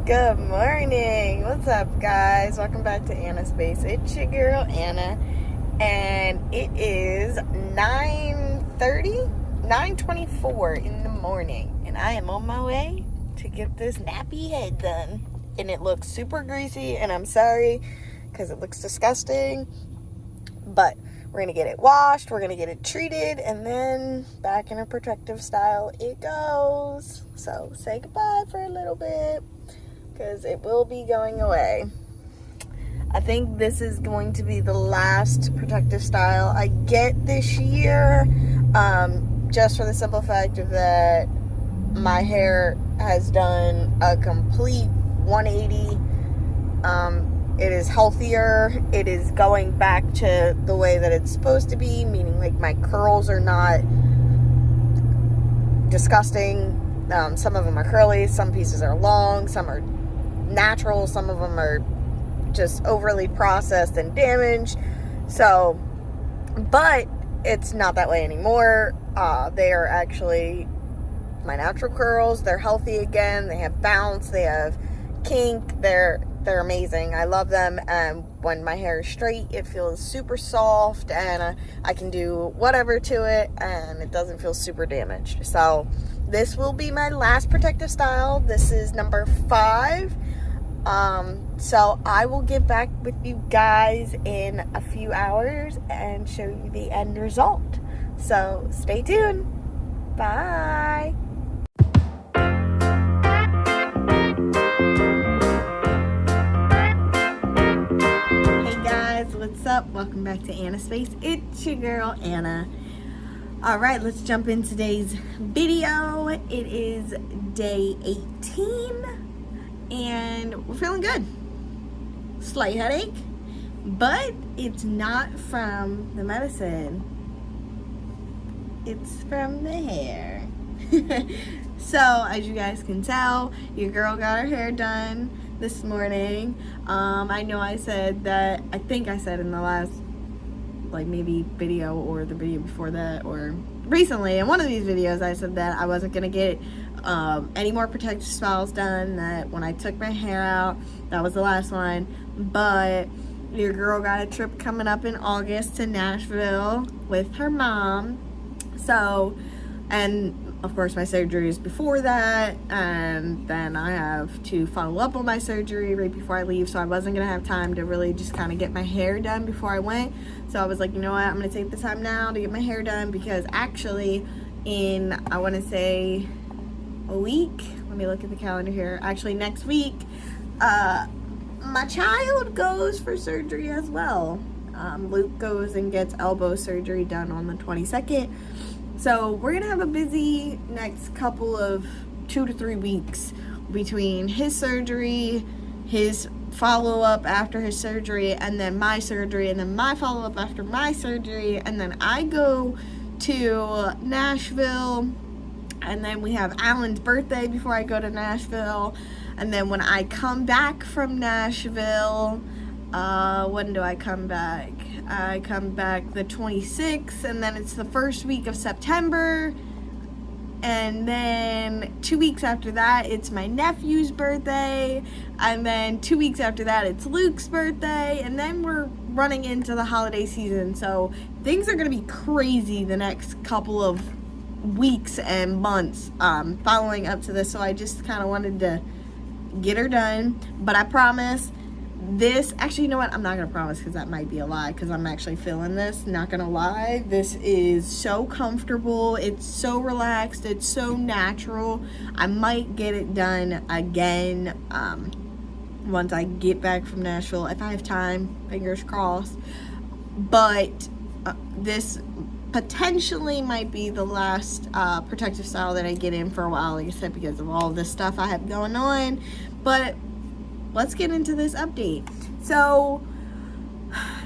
Good morning. What's up, guys? Welcome back to Anna's Space. It's your girl, Anna, and it is 9:24 in the morning, and I am on my way to get this nappy head done. And it looks super greasy, and I'm sorry because it looks disgusting, but we're going to get it washed, we're going to get it treated, and then back in a protective style it goes. So say goodbye for a little bit, because it will be going away. I think this is going to be the last protective style I get this year, just for the simple fact of that my hair has done a complete 180. It is healthier. It is going back to the way that it's supposed to be, meaning like my curls are not disgusting. Some of them are curly, some pieces are long, some are natural, some of them are just overly processed and damaged. So, but it's not that way anymore. They are actually my natural curls. They're healthy again. They have bounce, they have kink. They're amazing. I love them. And when my hair is straight, it feels super soft, and I can do whatever to it, and it doesn't feel super damaged. So this will be my last protective style. This is number 5. So I will get back with you guys in a few hours and show you the end result. So stay tuned. Bye. Hey guys, what's up? Welcome back to Anna's Space. It's your girl, Anna. Alright, let's jump in today's video. It is day 18. And we're feeling good. Slight headache, but it's not from the medicine. It's from the hair. So, as you guys can tell, your girl got her hair done this morning. I know I said that, I think I said in the last, like maybe video or the video before that, or recently in one of these videos, I said that I wasn't gonna get any more protective styles done, that when I took my hair out, that was the last one. But your girl got a trip coming up in August to Nashville with her mom. So, and of course my surgery is before that, and then I have to follow up on my surgery right before I leave, so I wasn't gonna have time to really just kind of get my hair done before I went. So I was like, you know what, I'm gonna take the time now to get my hair done, because actually in, I want to say a week, let me look at the calendar here, actually next week, my child goes for surgery as well. Luke goes and gets elbow surgery done on the 22nd. So we're gonna have a busy next couple of 2 to 3 weeks between his surgery, his follow-up after his surgery, and then my surgery, and then my follow-up after my surgery, and then I go to Nashville, and then we have Alan's birthday before I go to Nashville, and then when I come back from Nashville, when do I come back? I come back the 26th, and then it's the first week of September, and then 2 weeks after that, it's my nephew's birthday, and then 2 weeks after that, it's Luke's birthday, and then we're running into the holiday season. So things are gonna be crazy the next couple of weeks and months following up to this. So I just kind of wanted to get her done, but I promise this, actually, you know what, I'm not gonna promise, because that might be a lie, because I'm actually feeling this, not gonna lie. This is so comfortable, it's so relaxed, it's so natural. I might get it done again once I get back from Nashville, if I have time, fingers crossed. But this potentially might be the last protective style that I get in for a while, like I said, because of all this stuff I have going on. But let's get into this update. So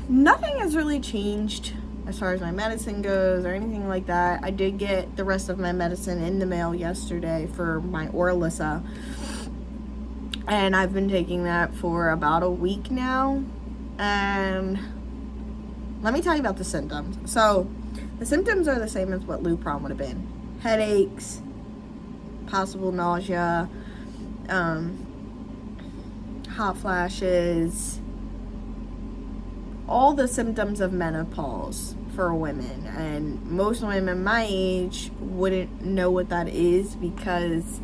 nothing has really changed as far as my medicine goes or anything like that. I did get the rest of my medicine in the mail yesterday for my Orlissa, and I've been taking that for about a week now. And let me tell you about the symptoms. So the symptoms are the same as what Lupron would have been: headaches, possible nausea, hot flashes, all the symptoms of menopause for women. And most women my age wouldn't know what that is because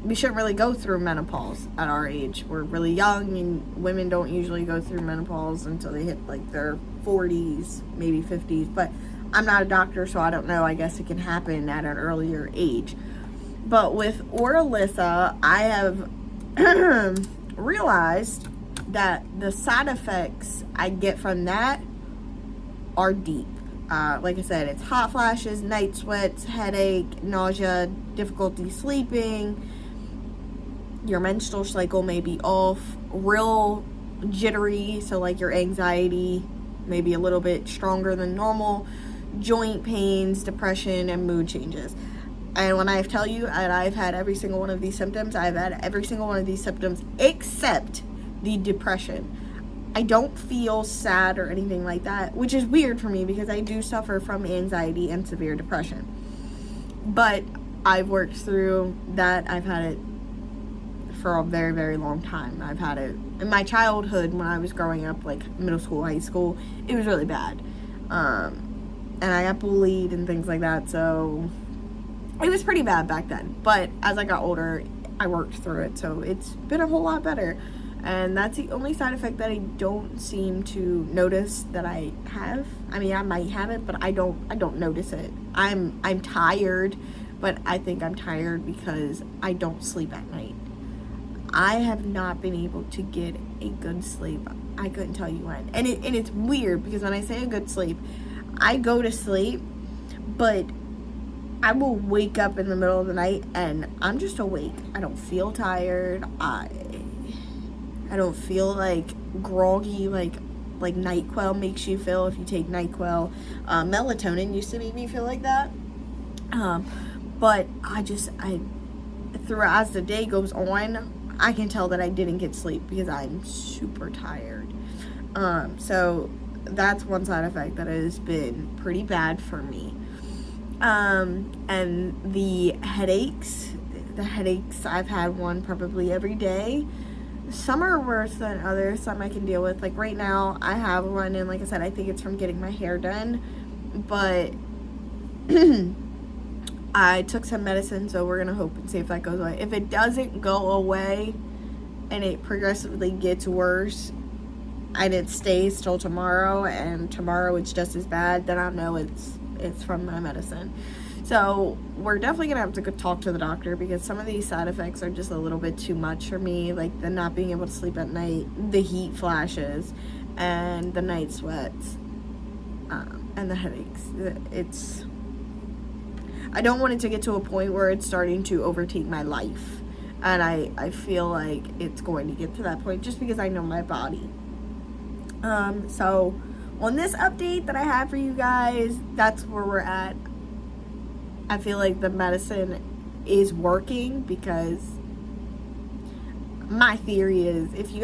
we shouldn't really go through menopause at our age. We're really young, and women don't usually go through menopause until they hit like their 40s, maybe 50s. But I'm not a doctor, so I don't know. I guess it can happen at an earlier age. But with Oralissa, I have realized that the side effects I get from that are deep. Like I said, it's hot flashes, night sweats, headache, nausea, difficulty sleeping. Your menstrual cycle may be off, real jittery, so like your anxiety may be a little bit stronger than normal, joint pains, depression, and mood changes. And when I tell you that I've had every single one of these symptoms, I've had every single one of these symptoms except the depression. I don't feel sad or anything like that, which is weird for me because I do suffer from anxiety and severe depression. But I've worked through that. I've had it for a very, very long time. I've had it in my childhood when I was growing up, like middle school, high school. It was really bad. And I got bullied and things like that, so it was pretty bad back then. But as I got older, I worked through it, so it's been a whole lot better. And that's the only side effect that I don't seem to notice that I have. I mean, I might have it, but I don't notice it. I'm tired, but I think I'm tired because I don't sleep at night. I have not been able to get a good sleep. I couldn't tell you when. And it's weird because when I say a good sleep, I go to sleep, but I will wake up in the middle of the night and I'm just awake. I don't feel tired. I don't feel like groggy like NyQuil makes you feel if you take NyQuil. Melatonin used to make me feel like that. But throughout as the day goes on, I can tell that I didn't get sleep because I'm super tired. So that's one side effect that has been pretty bad for me. And the headaches, I've had one probably every day. Some are worse than others. Some I can deal with. Like right now, I have one, and like I said, I think it's from getting my hair done. But I took some medicine, so we're gonna hope and see if that goes away. If it doesn't go away, and it progressively gets worse, and it stays till tomorrow, and tomorrow it's just as bad, then I know it's from my medicine. So we're definitely gonna have to go talk to the doctor because some of these side effects are just a little bit too much for me, like the not being able to sleep at night, the heat flashes, and the night sweats, and the headaches. I don't want it to get to a point where it's starting to overtake my life, and I feel like it's going to get to that point just because I know my body. So on this update that I have for you guys, that's where we're at. I feel like the medicine is working because my theory is if you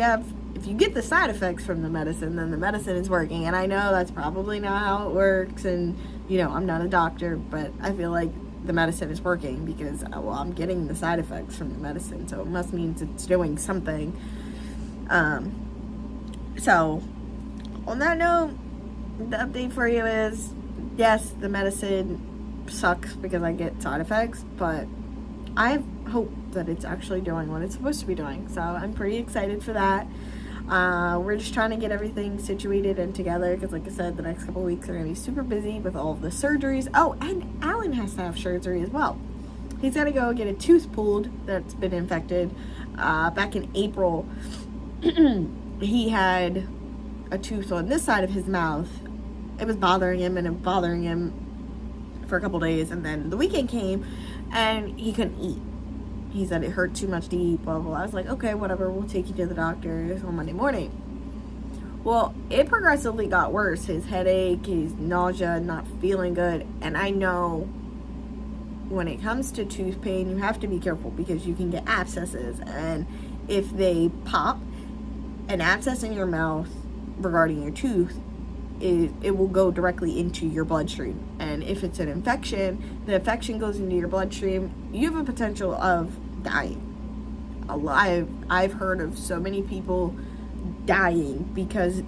get the side effects from the medicine, then the medicine is working. And I know that's probably not how it works, and I'm not a doctor, but I feel like the medicine is working because I'm getting the side effects from the medicine, so it must mean it's doing something. So on that note, the update for you is yes, the medicine sucks because I get side effects, but I hope that it's actually doing what it's supposed to be doing, so I'm pretty excited for that. We're just trying to get everything situated and together because like I said, the next couple weeks are going to be super busy with all of the surgeries. Oh, and Alan has to have surgery as well. He's got to go get a tooth pulled that's been infected. Back in April, he had a tooth on this side of his mouth. It was bothering him for a couple days, and then the weekend came and he couldn't eat. He said it hurt too much to eat, blah, blah, blah. I was like, okay, whatever, we'll take you to the doctor on Monday morning. Well, it progressively got worse. His headache, his nausea, not feeling good. And I know when it comes to tooth pain, you have to be careful because you can get abscesses. And if they pop an abscess in your mouth regarding your tooth, it will go directly into your bloodstream. And if it's an infection, the infection goes into your bloodstream, you have a potential of dying. I've heard of so many people dying because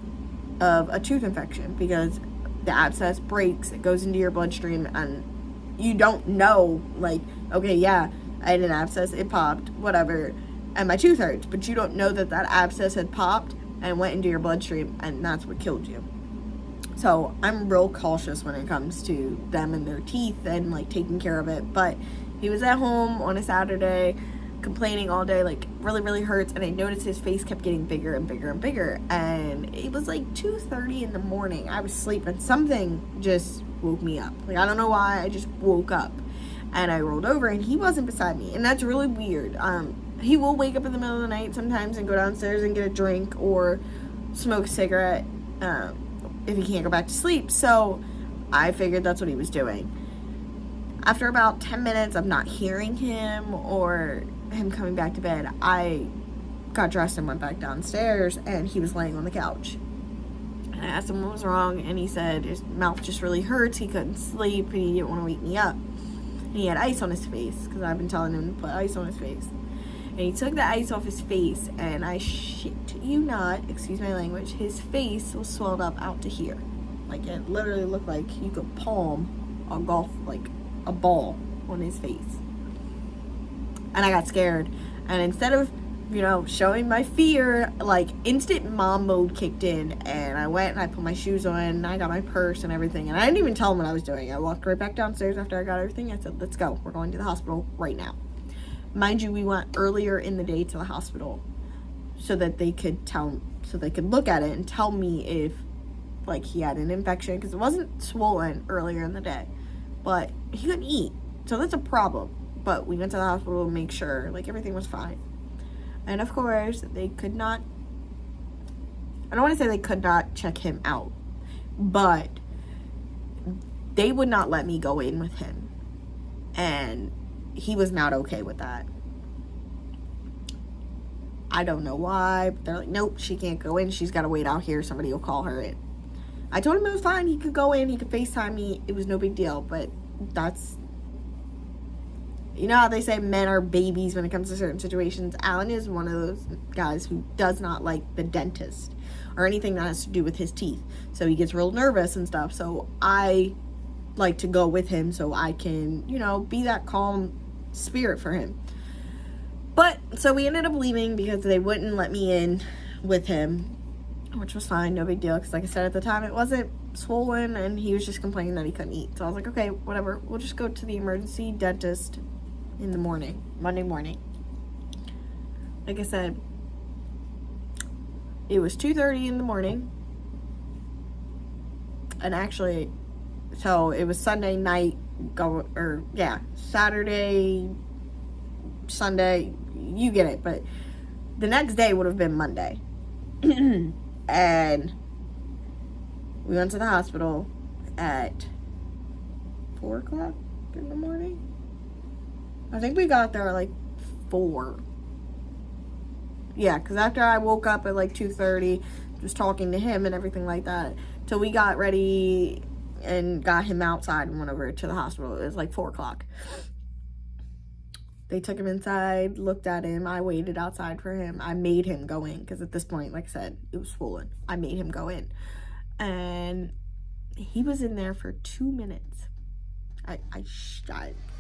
of a tooth infection, because the abscess breaks, it goes into your bloodstream, and you don't know, like, okay, yeah, I had an abscess, it popped, whatever, and my tooth hurts, but you don't know that that abscess had popped and went into your bloodstream, and that's what killed you. So I'm real cautious when it comes to them and their teeth and, like, taking care of it. But he was at home on a Saturday complaining all day, like, really hurts, and I noticed his face kept getting bigger and bigger and bigger, and it was like 2:30 in the morning. I was sleeping. Something just woke me up. Like, I don't know why, I just woke up, and I rolled over, and he wasn't beside me, and that's really weird. He will wake up in the middle of the night sometimes and go downstairs and get a drink or smoke a cigarette if he can't go back to sleep. So I figured that's what he was doing. After about 10 minutes of not hearing him or him coming back to bed, I got dressed and went back downstairs, and he was laying on the couch. And I asked him what was wrong, and he said his mouth just really hurts, he couldn't sleep, and he didn't want to wake me up. And he had ice on his face, because I've been telling him to put ice on his face. And he took the ice off his face, and I shit you not, excuse my language, his face was swelled up out to here. Like, it literally looked like you could palm a golf, like, a ball on his face. And I got scared. And instead of, showing my fear, like, instant mom mode kicked in. And I went and I put my shoes on, and I got my purse and everything. And I didn't even tell him what I was doing. I walked right back downstairs after I got everything. I said, let's go. We're going to the hospital right now. Mind you, we went earlier in the day to the hospital so that they could look at it and tell me if, like, he had an infection, because it wasn't swollen earlier in the day, but he couldn't eat, so that's a problem. But we went to the hospital to make sure, like, everything was fine. And of course, they could not, I don't want to say they could not check him out, but they would not let me go in with him, and he was not okay with that. I don't know why, but they're like, nope, she can't go in. She's got to wait out here. Somebody will call her in. I told him it was fine. He could go in. He could FaceTime me. It was no big deal. But that's, how they say men are babies when it comes to certain situations. Alan is one of those guys who does not like the dentist or anything that has to do with his teeth. So he gets real nervous and stuff. So I like to go with him so I can, be that calm spirit for him. But so we ended up leaving because they wouldn't let me in with him, which was fine, no big deal, because like I said, at the time it wasn't swollen, and he was just complaining that he couldn't eat. So I was like, okay, whatever, we'll just go to the emergency dentist in the morning, Monday morning. Like I said, it was 2:30 in the morning, and actually, so it was Sunday night, Saturday, Sunday, you get it, but the next day would have been Monday. And we went to the hospital at 4 o'clock in the morning. I think we got there at like 4. Yeah, because after I woke up at like 2:30, just talking to him and everything like that, till we got ready and got him outside and went over to the hospital. It was like 4 o'clock. They took him inside, looked at him. I waited outside for him. I made him go in, because at this point, like I said, it was swollen. I made him go in. And he was in there for 2 minutes. I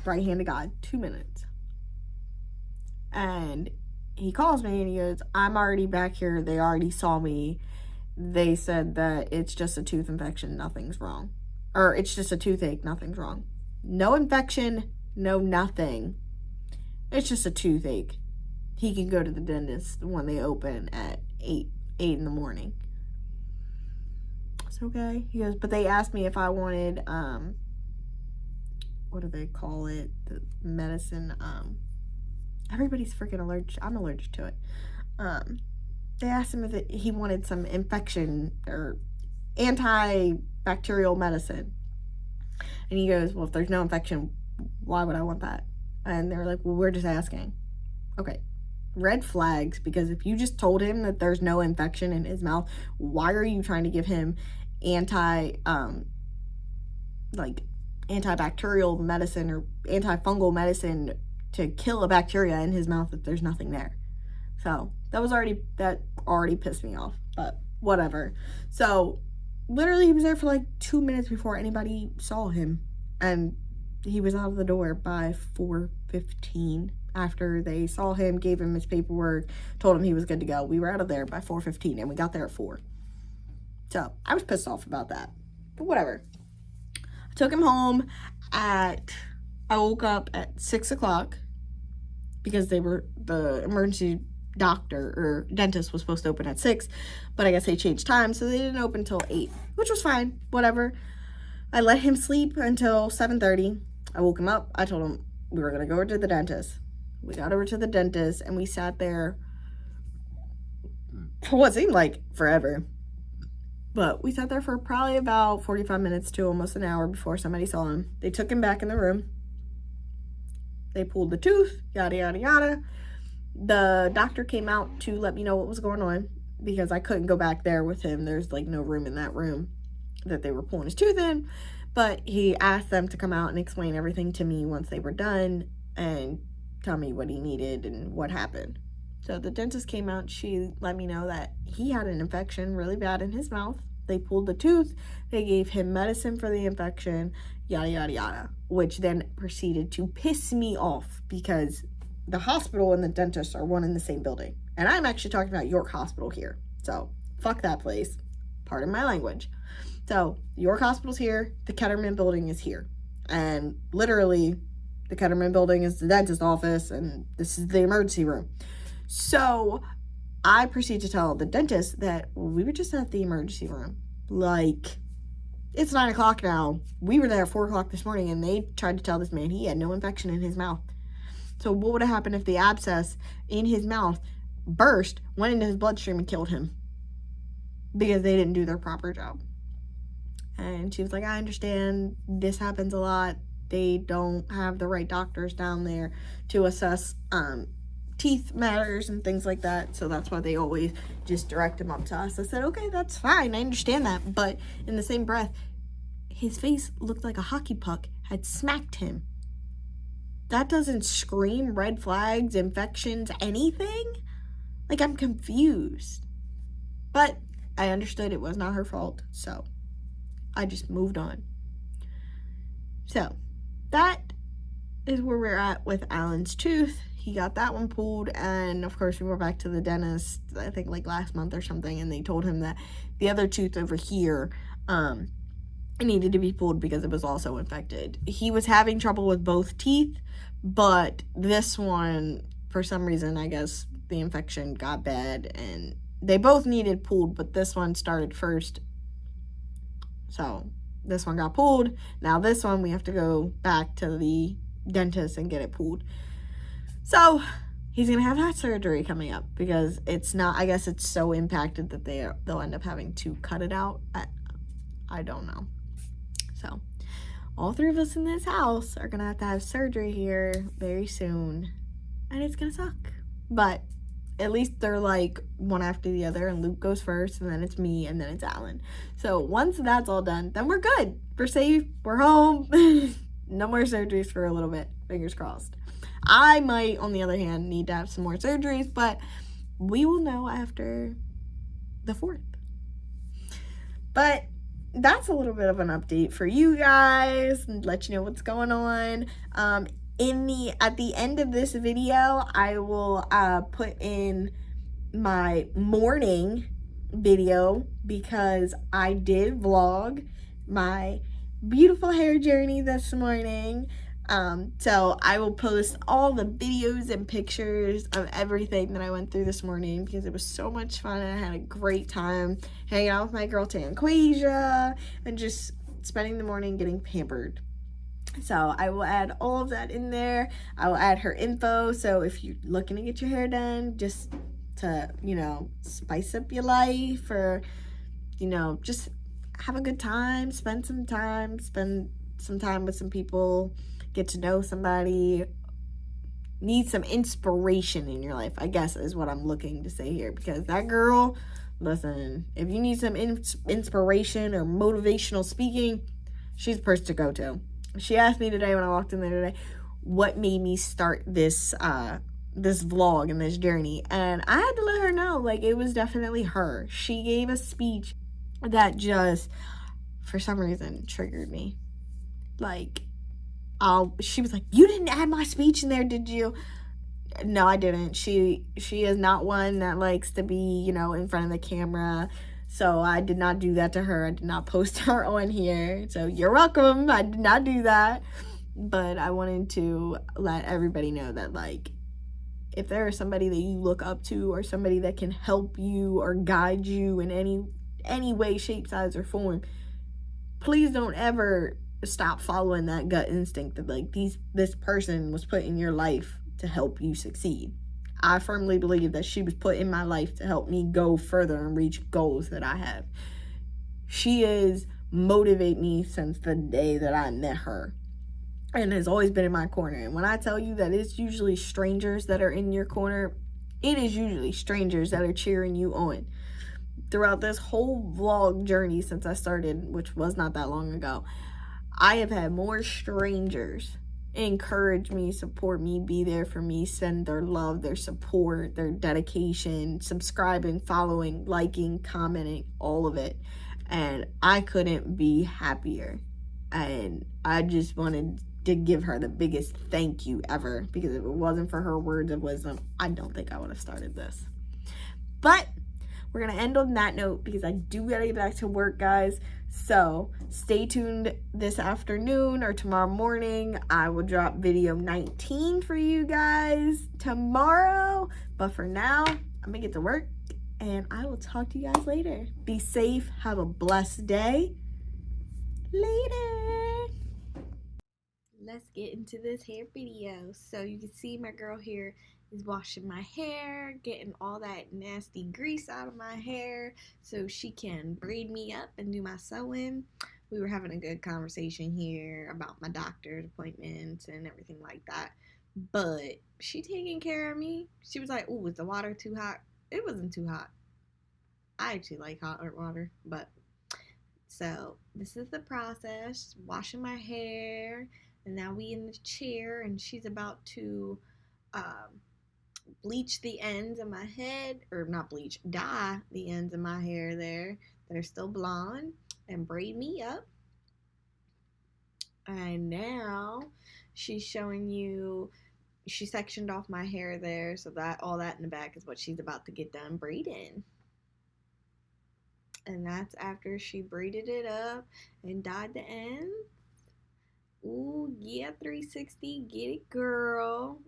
right hand to God, 2 minutes. And he calls me and he goes, I'm already back here. They already saw me. They said that it's just a tooth infection. Nothing's wrong. Or it's just a toothache. Nothing's wrong. No infection. No nothing. It's just a toothache. He can go to the dentist when they open at 8 in the morning. It's okay. He goes, but they asked me if I wanted, what do they call it? The medicine, everybody's freaking allergic. I'm allergic to it. They asked him if he wanted some infection or antibacterial medicine. And he goes, well, if there's no infection, why would I want that? And they were like, well, we're just asking. Okay, red flags, because if you just told him that there's no infection in his mouth, why are you trying to give him antibacterial medicine or antifungal medicine to kill a bacteria in his mouth if there's nothing there? So that already pissed me off, but whatever. So literally he was there for like 2 minutes before anybody saw him, and he was out of the door by 4:15. After they saw him, gave him his paperwork, told him he was good to go. We were out of there by 4:15, and we got there at 4. So I was pissed off about that, but whatever. I took him home I woke up at 6 o'clock because the emergency doctor or dentist was supposed to open at 6, but I guess they changed time, so they didn't open until 8, which was fine, whatever. I let him sleep until 7:30. I woke him up. I told him we were going to go over to the dentist. We got over to the dentist, and we sat there for what seemed like forever. But we sat there for probably about 45 minutes to almost an hour before somebody saw him. They took him back in the room. They pulled the tooth, yada, yada, yada. The doctor came out to let me know what was going on because I couldn't go back there with him. There's like no room in that room that they were pulling his tooth in. But he asked them to come out and explain everything to me once they were done and tell me what he needed and what happened. So the dentist came out. She let me know that he had an infection really bad in his mouth. They pulled the tooth. They gave him medicine for the infection, yada, yada, yada, which then proceeded to piss me off because the hospital and the dentist are one in the same building. And I'm actually talking about York Hospital here. So fuck that place. Pardon my language. So York Hospital's here. The Ketterman building is here. And literally the Ketterman building is the dentist office, and this is the emergency room. So I proceed to tell the dentist that we were just at the emergency room. Like, it's 9 o'clock now. We were there at 4 o'clock this morning, and they tried to tell this man he had no infection in his mouth. So what would have happened if the abscess in his mouth burst, went into his bloodstream, and killed him? Because they didn't do their proper job. And she was like, I understand this happens a lot. They don't have the right doctors down there to assess teeth matters and things like that. So that's why they always just direct him up to us. I said, okay, that's fine. I understand that. But in the same breath, his face looked like a hockey puck had smacked him. That doesn't scream red flags, infections, anything. Like, I'm confused. But I understood it was not her fault. So I just moved on. So that is where we're at with Alan's tooth. He got that one pulled, and of course we were back to the dentist, I think like last month or something, and they told him that the other tooth over here it needed to be pulled because it was also infected. He was having trouble with both teeth, but this one, for some reason, I guess the infection got bad, and they both needed pulled, but this one started first. So this one got pulled. Now this one, we have to go back to the dentist and get it pulled. So he's going to have that surgery coming up because it's not, I guess it's so impacted that they'll end up having to cut it out. I don't know. So all 3 of us in this house are going to have surgery here very soon. And it's going to suck. But at least they're like one after the other, and Luke goes first, and then it's me, and then it's Alan. So once that's all done, then we're good. We're safe. We're home. No more surgeries for a little bit. Fingers crossed. I might, on the other hand, need to have some more surgeries, but we will know after the 4th. But that's a little bit of an update for you guys, and let you know what's going on. At the end of this video, I will put in my morning video because I did vlog my beautiful hair journey this morning. So I will post all the videos and pictures of everything that I went through this morning because it was so much fun, and I had a great time hanging out with my girl Tanquasia and just spending the morning getting pampered. So I will add all of that in there. I will add her info. So if you're looking to get your hair done, just to, spice up your life, or, just have a good time, spend some time with some people, get to know somebody, need some inspiration in your life, I guess is what I'm looking to say here. Because that girl, listen, if you need some inspiration or motivational speaking, she's the person to go to. She asked me today when I walked in there today, what made me start this this vlog and this journey, and I had to let her know, like, it was definitely her. She gave a speech that just, for some reason, triggered me. Like, she was like, "You didn't add my speech in there, did you?" No, I didn't. She is not one that likes to be, you know, in front of the camera. So I did not do that to her. I did not post her on here. So you're welcome. I did not do that. But I wanted to let everybody know that, like, if there is somebody that you look up to, or somebody that can help you or guide you in any way, shape, size, or form, please don't ever stop following that gut instinct that, like, this person was put in your life to help you succeed. I firmly believe that she was put in my life to help me go further and reach goals that I have. She has motivated me since the day that I met her, and has always been in my corner. And when I tell you that it's usually strangers that are in your corner, it is usually strangers that are cheering you on. Throughout this whole vlog journey since I started, which was not that long ago, I have had more strangers encourage me, support me, be there for me, send their love, their support, their dedication, subscribing, following, liking, commenting, all of it. And I couldn't be happier. And I just wanted to give her the biggest thank you ever, because if it wasn't for her words of wisdom, I don't think I would have started this. But we're going to end on that note, because I do got to get back to work, guys. So stay tuned this afternoon or tomorrow morning. I will drop video 19 for you guys tomorrow. But for now, I'm going to get to work, and I will talk to you guys later. Be safe. Have a blessed day. Later. Let's get into this hair video. So you can see my girl here is washing my hair, getting all that nasty grease out of my hair so she can braid me up and do my sewing. We were having a good conversation here about my doctor's appointments and everything like that, but she taking care of me. She was like, "Oh, was the water too hot?" It wasn't too hot. I actually like hot water, but so this is the process, washing my hair, and now we in the chair, and she's about to bleach the ends of my head, or not bleach, dye the ends of my hair there that are still blonde, and braid me up. And now she's showing you, she sectioned off my hair there, so that all that in the back is what she's about to get done braiding. And that's after she braided it up and dyed the ends. Ooh, yeah, 360, get it, girl.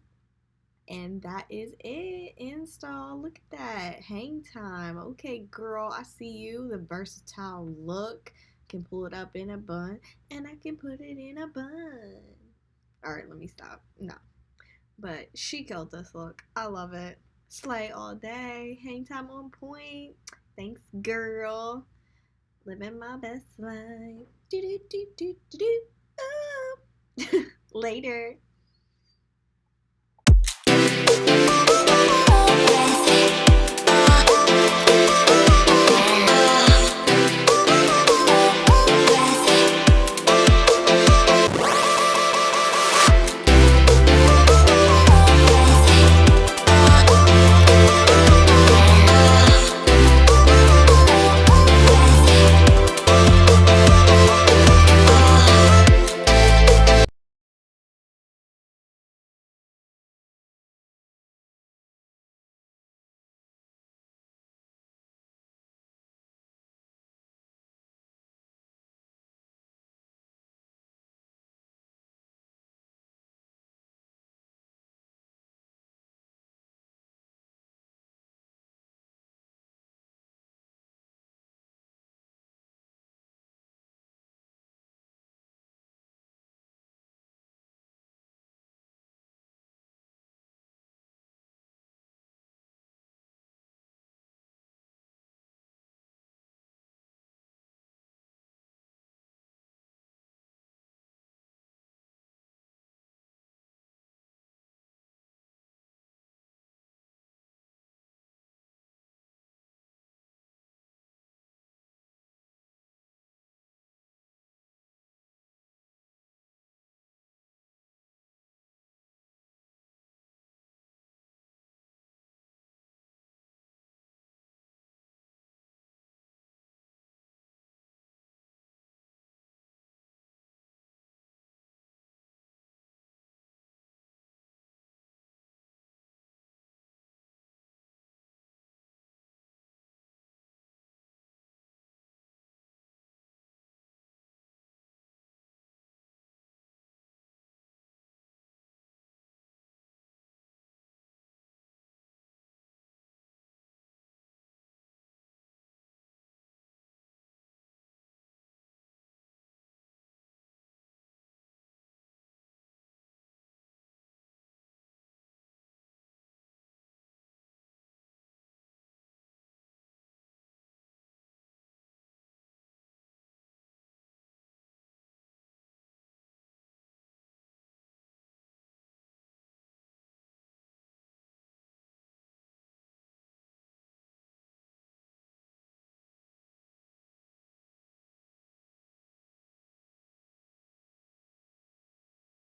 And that is it. Install. Look at that. Hang time. Okay, girl, I see you. The versatile look. Can pull it up in a bun, and I can put it in a bun. All right, let me stop. No. But she killed this look. I love it. Slay all day. Hang time on point. Thanks, girl. Living my best life. Do do do do do do. Oh. Later.